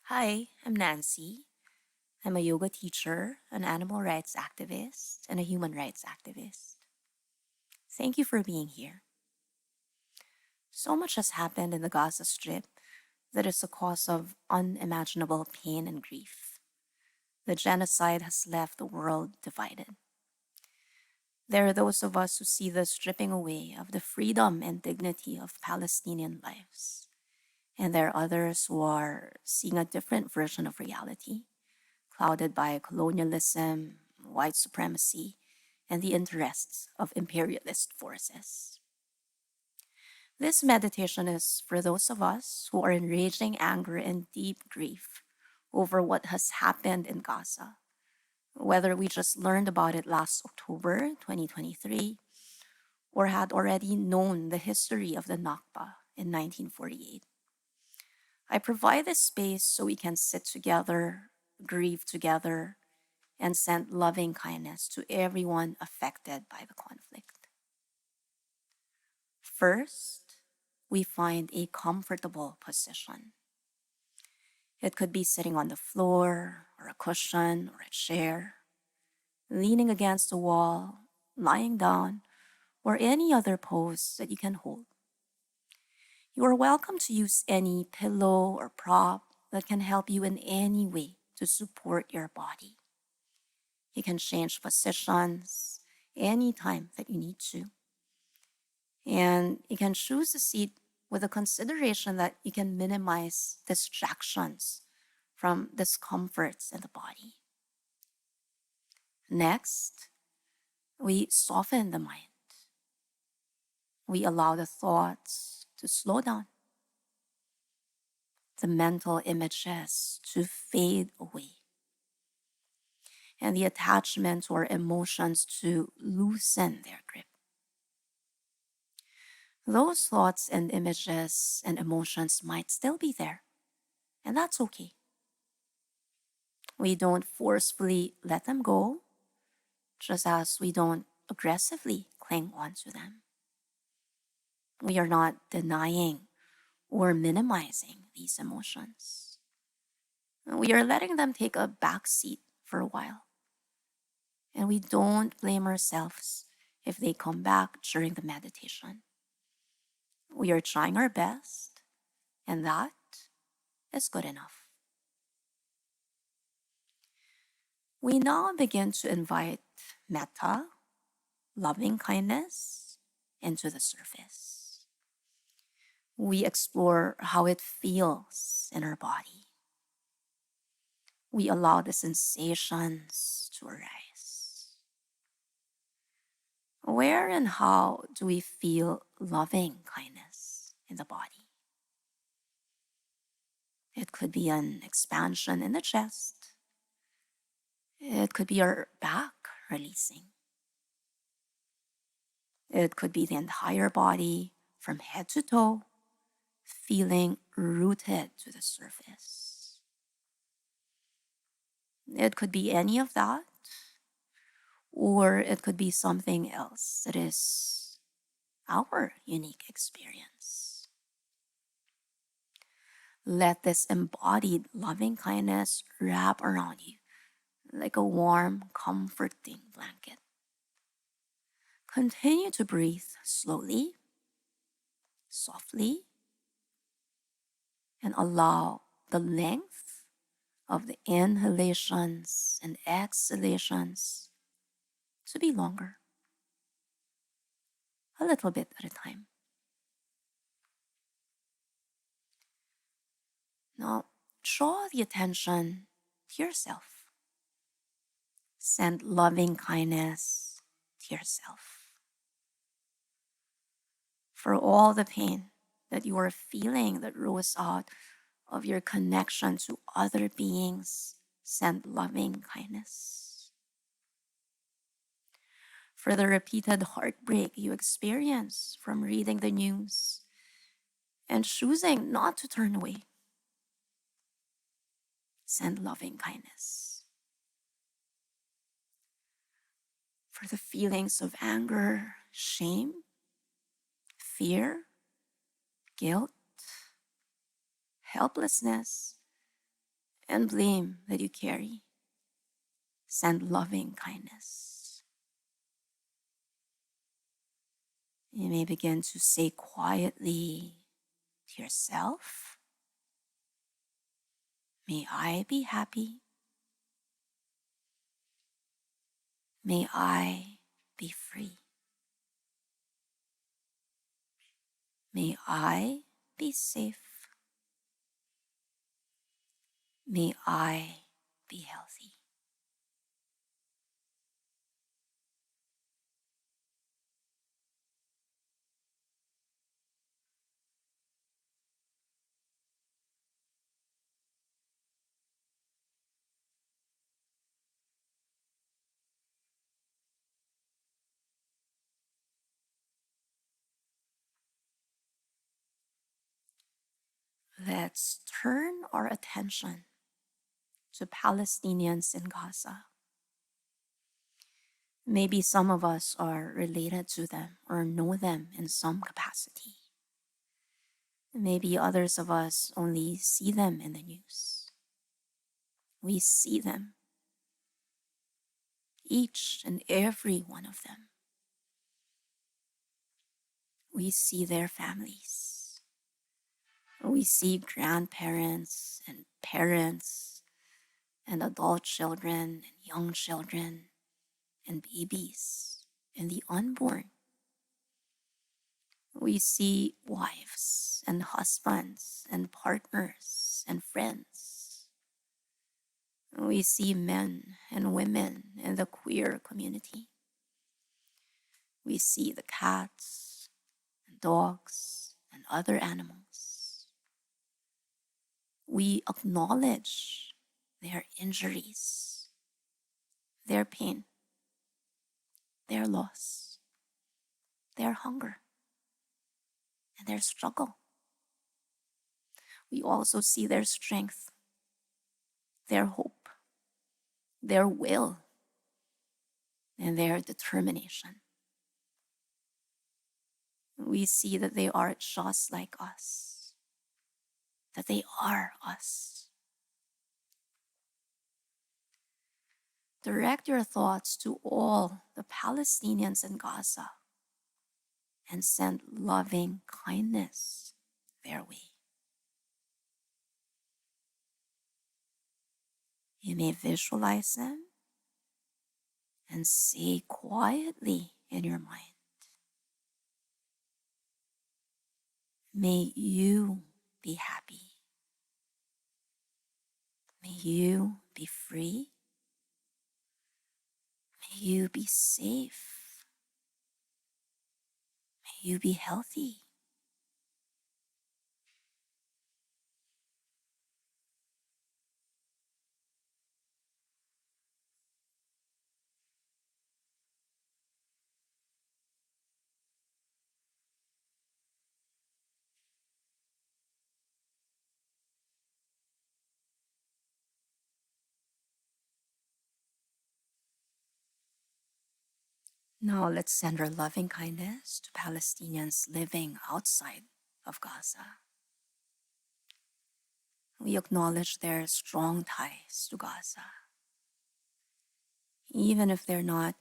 Hi, I'm Nancy. I'm a yoga teacher, an animal rights activist, and a human rights activist. Thank you for being here. So much has happened in the Gaza Strip that is a cause of unimaginable pain and grief. The genocide has left the world divided. There are those of us who see the stripping away of the freedom and dignity of Palestinian lives. And there are others who are seeing a different version of reality, clouded by colonialism, white supremacy, and the interests of imperialist forces. This meditation is for those of us who are in raging anger and deep grief over what has happened in Gaza, whether we just learned about it last October 2023 or had already known the history of the Nakba in 1948. I provide this space so we can sit together, grieve together, and send loving kindness to everyone affected by the conflict. First, we find a comfortable position. It could be sitting on the floor, or a cushion, or a chair, leaning against a wall, lying down, or any other pose that you can hold. You are welcome to use any pillow or prop that can help you in any way to support your body. You can change positions anytime that you need to. And you can choose a seat with the consideration that you can minimize distractions from discomforts in the body. Next, we soften the mind. We allow the thoughts to slow down, the mental images to fade away, and the attachment or emotions to loosen their grip. Those thoughts and images and emotions might still be there, and that's okay. We don't forcefully let them go, just as we don't aggressively cling onto them. We are not denying or minimizing these emotions. We are letting them take a back seat for a while. And we don't blame ourselves if they come back during the meditation. We are trying our best, and that is good enough. We now begin to invite metta, loving kindness, into the surface. We explore how it feels in our body. We allow the sensations to arise. Where and how do we feel loving kindness in the body? It could be an expansion in the chest. It could be our back releasing. It could be the entire body from head to toe, feeling rooted to the surface. It could be any of that, or it could be something else that is our unique experience. Let this embodied loving kindness wrap around you like a warm, comforting blanket. Continue to breathe slowly, softly, and allow the length of the inhalations and exhalations to be longer, a little bit at a time. Now, draw the attention to yourself. Send loving kindness to yourself. For all the pain that you are feeling that rose out of your connection to other beings, send loving kindness. For the repeated heartbreak you experience from reading the news and choosing not to turn away, send loving kindness. For the feelings of anger, shame, fear, guilt, helplessness, and blame that you carry. Send loving kindness. You may begin to say quietly to yourself, may I be happy. May I be free. May I be safe. May I be healthy. Let's turn our attention to Palestinians in Gaza. Maybe some of us are related to them or know them in some capacity. Maybe others of us only see them in the news. We see them, each and every one of them. We see their families. We see grandparents and parents and adult children and young children and babies and the unborn. We see wives and husbands and partners and friends. We see men and women in the queer community. We see the cats and dogs and other animals. We acknowledge their injuries, their pain, their loss, their hunger, and their struggle. We also see their strength, their hope, their will, and their determination. We see that they are just like us, that they are us. Direct your thoughts to all the Palestinians in Gaza and send loving kindness their way. You may visualize them and say quietly in your mind, may you be happy. May you be free. May you be safe. May you be healthy. Now let's send our loving kindness to Palestinians living outside of Gaza. We acknowledge their strong ties to Gaza. Even if they're not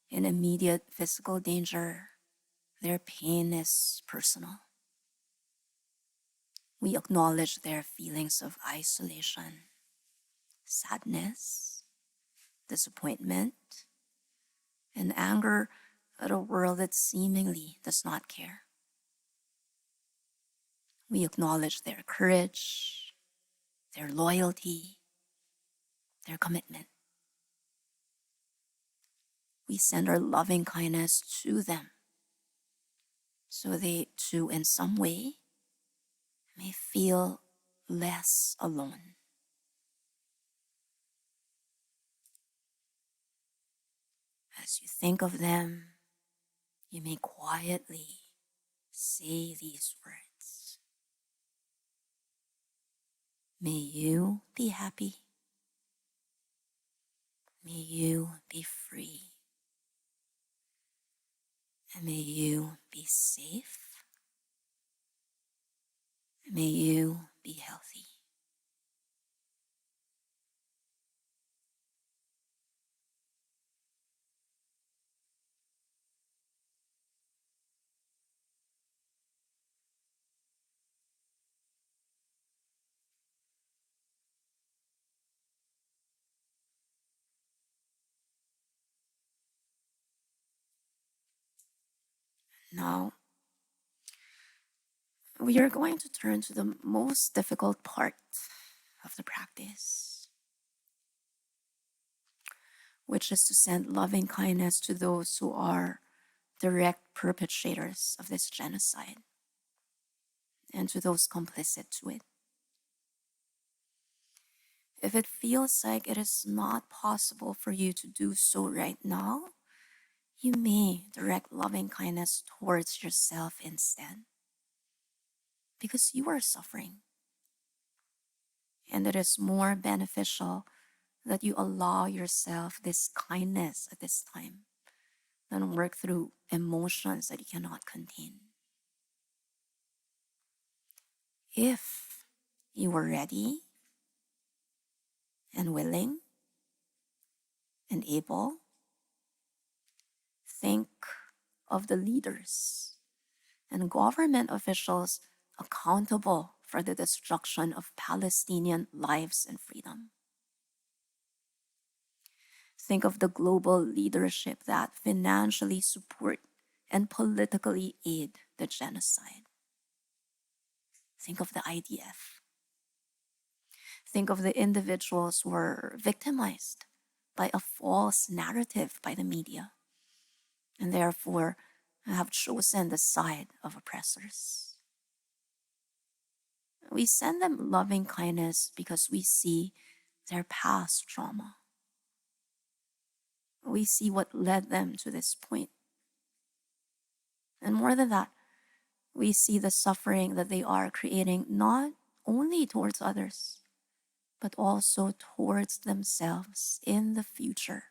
in immediate physical danger, their pain is personal. We acknowledge their feelings of isolation, sadness, disappointment, and anger at a world that seemingly does not care. We acknowledge their courage, their loyalty, their commitment. We send our loving kindness to them so they too, in some way, may feel less alone. As you think of them, you may quietly say these words. May you be happy. May you be free. And may you be safe. May you be healthy. Now, we are going to turn to the most difficult part of the practice, which is to send loving kindness to those who are direct perpetrators of this genocide and to those complicit to it. If it feels like it is not possible for you to do so right now, you may direct loving kindness towards yourself instead, because you are suffering. And it is more beneficial that you allow yourself this kindness at this time than work through emotions that you cannot contain. If you are ready and willing and able, think of the leaders and government officials accountable for the destruction of Palestinian lives and freedom. Think of the global leadership that financially support and politically aid the genocide. Think of the IDF. Think of the individuals who were victimized by a false narrative by the media and therefore have chosen the side of oppressors. We send them loving kindness because we see their past trauma. We see what led them to this point. And more than that, we see the suffering that they are creating not only towards others, but also towards themselves in the future,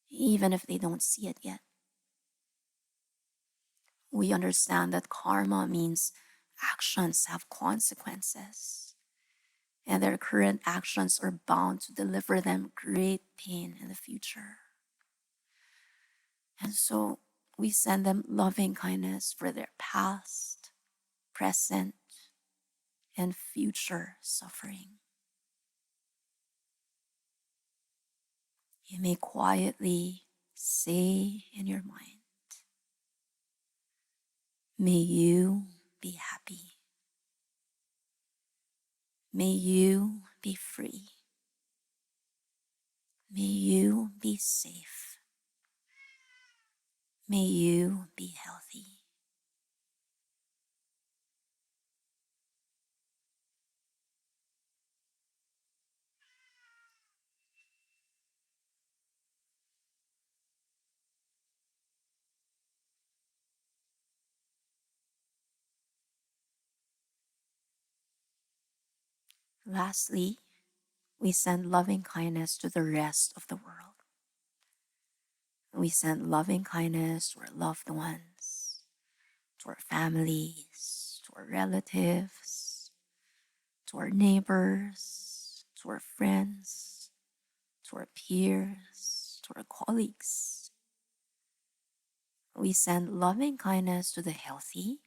even if they don't see it yet. We understand that karma means actions have consequences, and their current actions are bound to deliver them great pain in the future. And so we send them loving kindness for their past, present, and future suffering. You may quietly say in your mind, may you be happy. May you be free. May you be safe. May you be healthy. Lastly, we send loving kindness to the rest of the world. We send loving kindness to our loved ones, to our families, to our relatives, to our neighbors, to our friends, to our peers, to our colleagues. We send loving kindness to the healthy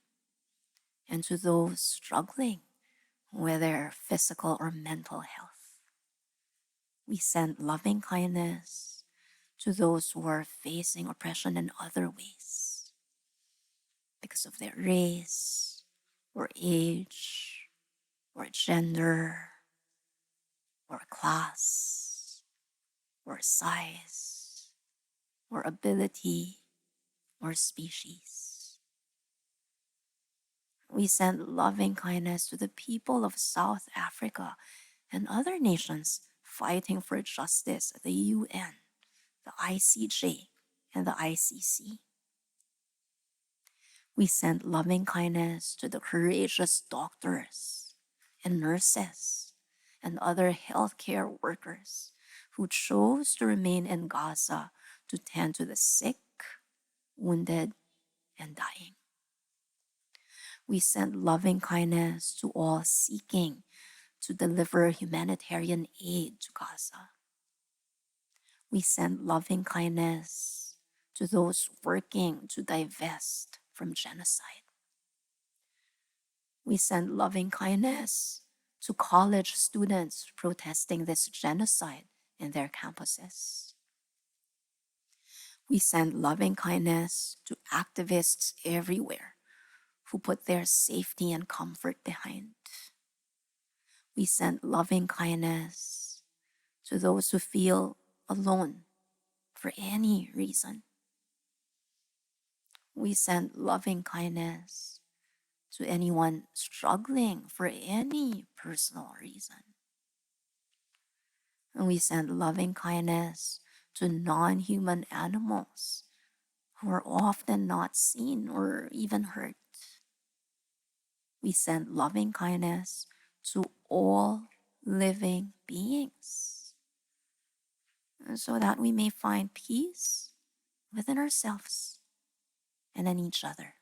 and to those struggling with their physical or mental health. We send loving kindness to those who are facing oppression in other ways because of their race or age or gender or class or size or ability or species. We send loving kindness to the people of South Africa and other nations fighting for justice at the UN, the ICJ, and the ICC. We send loving kindness to the courageous doctors and nurses and other healthcare workers who chose to remain in Gaza to tend to the sick, wounded, and dying. We send loving kindness to all seeking to deliver humanitarian aid to Gaza. We send loving kindness to those working to divest from genocide. We send loving kindness to college students protesting this genocide in their campuses. We send loving kindness to activists everywhere who put their safety and comfort behind. We send loving kindness to those who feel alone for any reason. We send loving kindness to anyone struggling for any personal reason. And we send loving kindness to non-human animals who are often not seen or even heard. We send loving kindness to all living beings so that we may find peace within ourselves and in each other.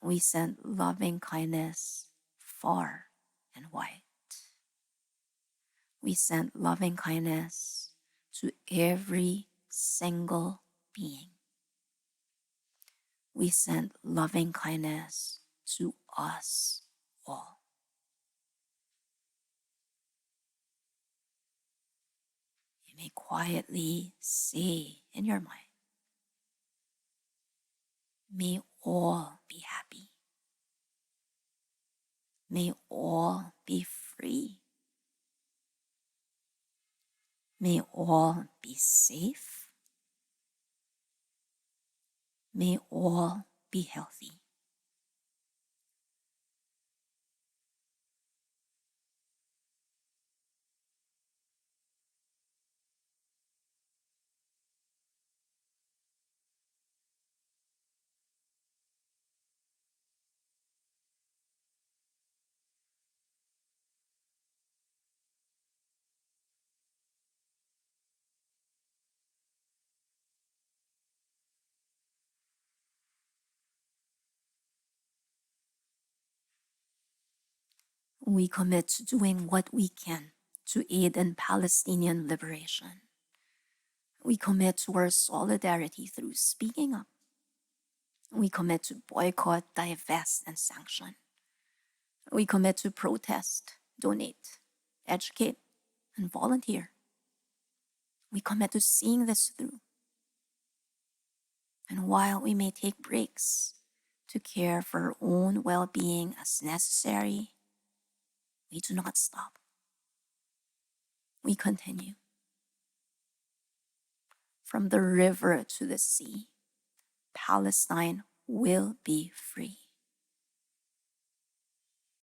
We send loving kindness far and wide. We send loving kindness to every single being. We send loving kindness to us all. You may quietly say in your mind, may all be happy. May all be free. May all be safe. May all be healthy. We commit to doing what we can to aid in Palestinian liberation. We commit to our solidarity through speaking up. We commit to boycott, divest, and sanction. We commit to protest, donate, educate, and volunteer. We commit to seeing this through. And while we may take breaks to care for our own well-being as necessary, we do not stop. We continue. From the river to the sea, Palestine will be free.